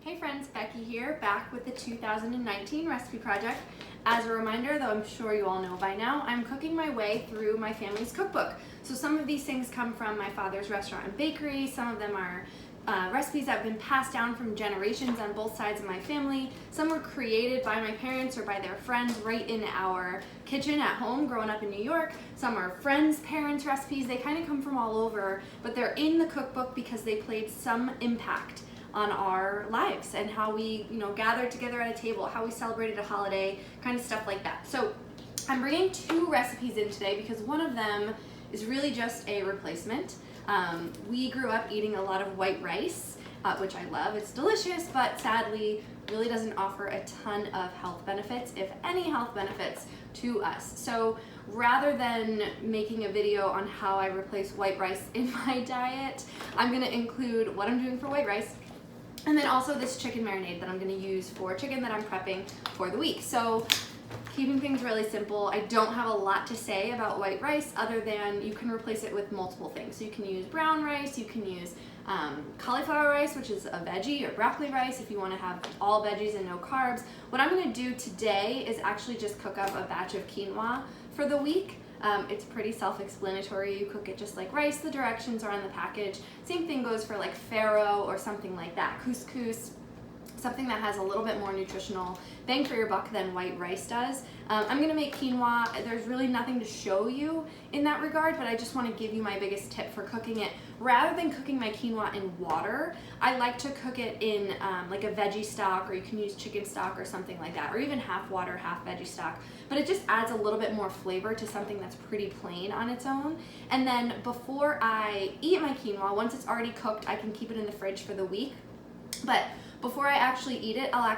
Hey friends, Becky here, back with the 2019 recipe project. As a reminder, though I'm sure you all know by now, I'm cooking my way through my family's cookbook. So some of these things come from my father's restaurant and bakery, some of them are recipes that have been passed down from generations on both sides of my family. Some were created by my parents or by their friends right in our kitchen at home growing up in New York. Some are friends' parents' recipes. They kind of come from all over, but they're in the cookbook because they played some impact on our lives and how we, gathered together at a table, how we celebrated a holiday, kind of stuff like that. So I'm bringing two recipes in today because one of them is really just a replacement. We grew up eating a lot of white rice, which I love. It's delicious, but sadly really doesn't offer a ton of health benefits, if any health benefits, to us. So rather than making a video on how I replace white rice in my diet, I'm gonna include what I'm doing for white rice, and then also this chicken marinade that I'm gonna use for chicken that I'm prepping for the week. So keeping things really simple. I don't have a lot to say about white rice other than you can replace it with multiple things. So you can use brown rice, you can use cauliflower rice, which is a veggie, or broccoli rice if you want to have all veggies and no carbs. What I'm going to do today is actually just cook up a batch of quinoa for the week. It's pretty self-explanatory. You cook it just like rice. The directions are on the package. Same thing goes for like farro or something like that. Couscous, something that has a little bit more nutritional bang for your buck than white rice does. I'm gonna make quinoa. There's really nothing to show you in that regard, but I just wanna give you my biggest tip for cooking it. Rather than cooking my quinoa in water, I like to cook it in like a veggie stock, or you can use chicken stock or something like that, or even half water, half veggie stock. But it just adds a little bit more flavor to something that's pretty plain on its own. And then before I eat my quinoa, once it's already cooked, I can keep it in the fridge for the week. But before I actually eat it, I'll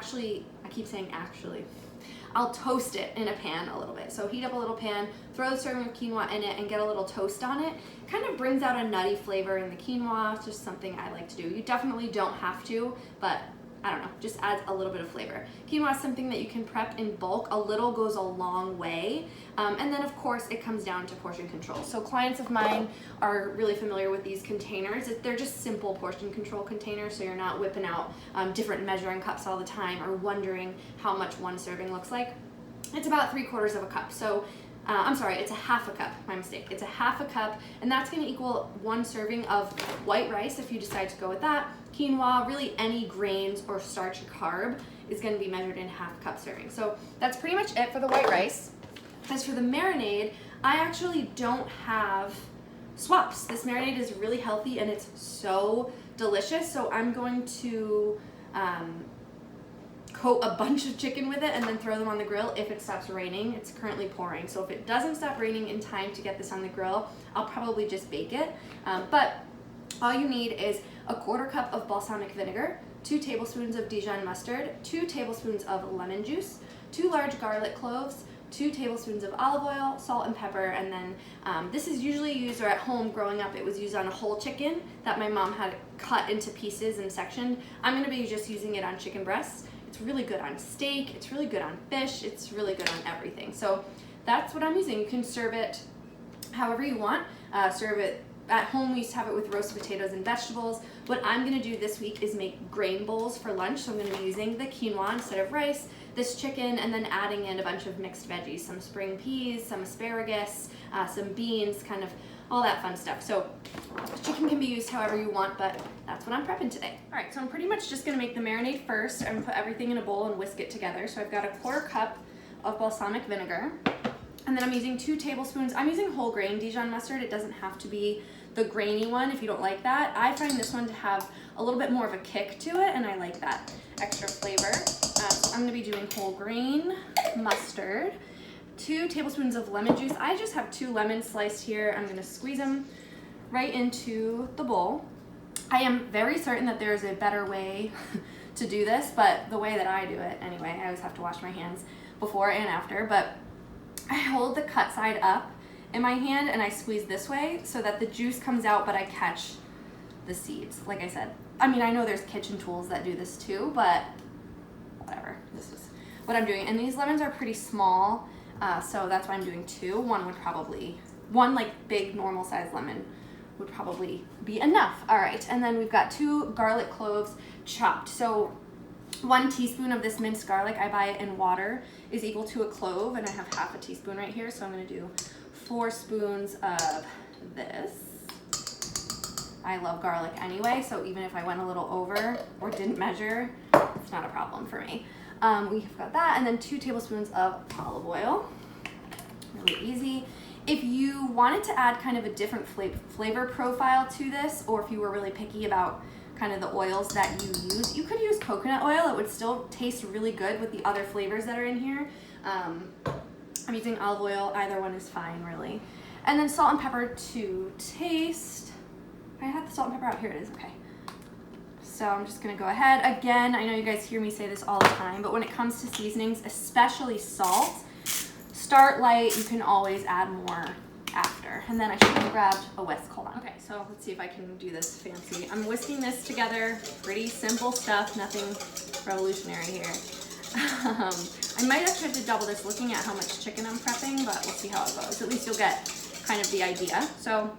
toast it in a pan a little bit. So heat up a little pan, throw the serving of quinoa in it, and get a little toast on it. Kind of brings out a nutty flavor in the quinoa. It's just something I like to do. You definitely don't have to, but I don't know, just adds a little bit of flavor. Quinoa is something that you can prep in bulk. A little goes a long way. And then of course it comes down to portion control. So clients of mine are really familiar with these containers. They're just simple portion control containers, so you're not whipping out different measuring cups all the time or wondering how much one serving looks like. It's about 3/4 of a cup. So I'm sorry, it's a half a cup, my mistake. It's a half a cup, and that's gonna equal one serving of white rice if you decide to go with that. Quinoa, really any grains or starchy carb is gonna be measured in half cup serving. So that's pretty much it for the white rice. As for the marinade, I actually don't have swaps. This marinade is really healthy and it's so delicious. So I'm going to coat a bunch of chicken with it and then throw them on the grill if it stops raining. It's currently pouring, so if it doesn't stop raining in time to get this on the grill, I'll probably just bake it. But all you need is a 1/4 cup of balsamic vinegar, 2 tablespoons of Dijon mustard, 2 tablespoons of lemon juice, 2 large garlic cloves, 2 tablespoons of olive oil, salt and pepper, and then this is usually used, or at home growing up, it was used on a whole chicken that my mom had cut into pieces and sectioned. I'm gonna be just using it on chicken breasts. It's really good on steak, it's really good on fish, it's really good on everything. So that's what I'm using. You can serve it however you want. Serve it at home. We used to have it with roasted potatoes and vegetables. What I'm gonna do this week is make grain bowls for lunch. So I'm gonna be using the quinoa instead of rice, this chicken, and then adding in a bunch of mixed veggies, some spring peas, some asparagus, some beans, kind of all that fun stuff. So the chicken can be used however you want, but that's what I'm prepping today. All right, so I'm pretty much just gonna make the marinade first. I'm gonna put everything in a bowl and whisk it together. So I've got a 1/4 cup of balsamic vinegar, and then I'm using 2 tablespoons. I'm using whole grain Dijon mustard. It doesn't have to be the grainy one if you don't like that. I find this one to have a little bit more of a kick to it, and I like that extra flavor. So I'm gonna be doing whole grain mustard, 2 tablespoons of lemon juice. I just have 2 lemons sliced here. I'm gonna squeeze them right into the bowl. I am very certain that there's a better way to do this, but the way that I do it, anyway, I always have to wash my hands before and after, but I hold the cut side up in my hand and I squeeze this way so that the juice comes out, but I catch the seeds. Like I said, I mean, I know there's kitchen tools that do this too, but whatever, this is what I'm doing. And these lemons are pretty small, so that's why I'm doing 2. One like big normal size lemon would probably be enough. All right, and then we've got 2 garlic cloves chopped. So 1 teaspoon of this minced garlic, I buy it in water, is equal to a clove, and I have half a teaspoon right here, so I'm gonna do 4 spoons of this. I love garlic anyway, so even if I went a little over or didn't measure, it's not a problem for me. We've got that, and then 2 tablespoons of olive oil. Really easy. If you wanted to add kind of a different flavor profile to this, or if you were really picky about kind of the oils that you use, you could use coconut oil. It would still taste really good with the other flavors that are in here. I'm using olive oil. Either one is fine, really. And then salt and pepper to taste. I have the salt and pepper out. Here it is. Okay. So I'm just going to go ahead. Again, I know you guys hear me say this all the time, but when it comes to seasonings, especially salt, start light. You can always add more after. And then I should have grabbed a whisk. Hold on. Okay, so let's see if I can do this fancy. I'm whisking this together. Pretty simple stuff. Nothing revolutionary here. I might actually have to double this looking at how much chicken I'm prepping, but we'll see how it goes. At least you'll get kind of the idea. So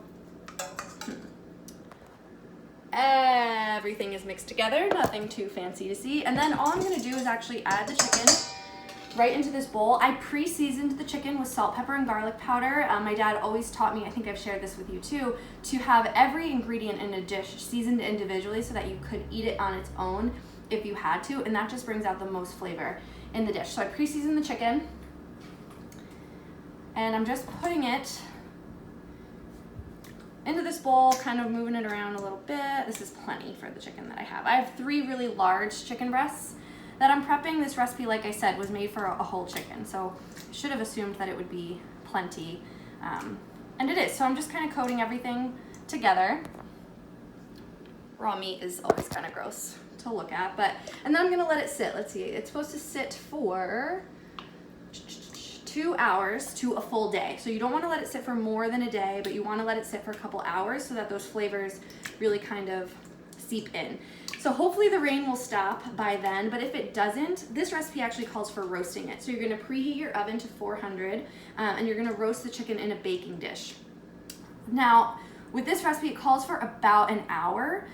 everything is mixed together. Nothing too fancy to see. And then all I'm going to do is actually add the chicken right into this bowl. I pre-seasoned the chicken with salt, pepper, and garlic powder. My dad always taught me, I think I've shared this with you too, to have every ingredient in a dish seasoned individually so that you could eat it on its own if you had to, and that just brings out the most flavor in the dish. So I pre-seasoned the chicken, and I'm just putting it into this bowl, kind of moving it around a little bit. This is plenty for the chicken that I have. I have 3 really large chicken breasts that I'm prepping. This recipe, like I said, was made for a whole chicken, so I should have assumed that it would be plenty, and it is. So I'm just kind of coating everything together. Raw meat is always kind of gross to look at, and then I'm gonna let it sit. Let's see, it's supposed to sit for 2 hours to a full day. So you don't want to let it sit for more than a day, but you want to let it sit for a couple hours so that those flavors really kind of seep in. So hopefully the rain will stop by then, but if it doesn't, this recipe actually calls for roasting it. So you're gonna preheat your oven to 400, and you're gonna roast the chicken in a baking dish. Now, with this recipe, it calls for about an hour.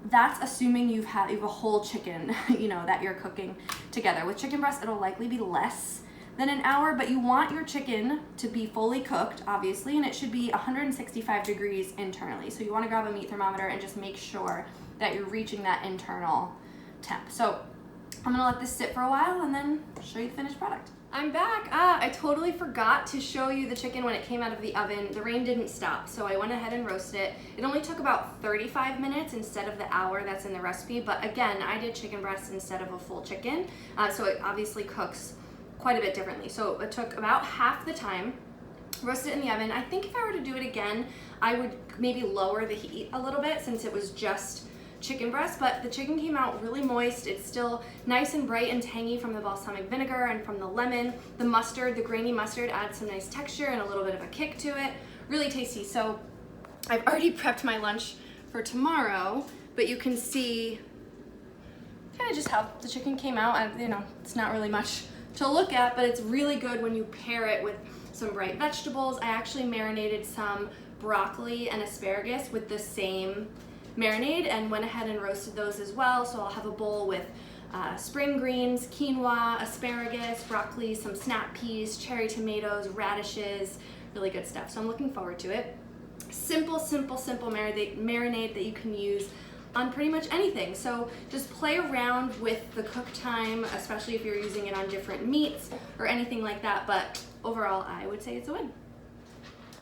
That's assuming you have a whole chicken, that you're cooking together. With chicken breast, it'll likely be less than an hour, but you want your chicken to be fully cooked, obviously, and it should be 165 degrees internally. So you want to grab a meat thermometer and just make sure that you're reaching that internal temp. So I'm gonna let this sit for a while and then show you the finished product. I'm back. I totally forgot to show you the chicken when it came out of the oven. The rain didn't stop, so I went ahead and roasted it. It only took about 35 minutes instead of the hour that's in the recipe, but again, I did chicken breast instead of a full chicken, so it obviously cooks quite a bit differently. So it took about half the time. Roasted it in the oven. I think if I were to do it again, I would maybe lower the heat a little bit since it was just chicken breast, but the chicken came out really moist. It's still nice and bright and tangy from the balsamic vinegar and from the lemon. The mustard, the grainy mustard, adds some nice texture and a little bit of a kick to it. Really tasty. So I've already prepped my lunch for tomorrow, but you can see kind of just how the chicken came out. It's not really much to look at, but it's really good when you pair it with some bright vegetables. I actually marinated some broccoli and asparagus with the same marinade and went ahead and roasted those as well. So I'll have a bowl with spring greens, quinoa, asparagus, broccoli, some snap peas, cherry tomatoes, radishes, really good stuff. So I'm looking forward to it. Simple marinade that you can use on pretty much anything. So just play around with the cook time, especially if you're using it on different meats or anything like that. But overall, I would say it's a win.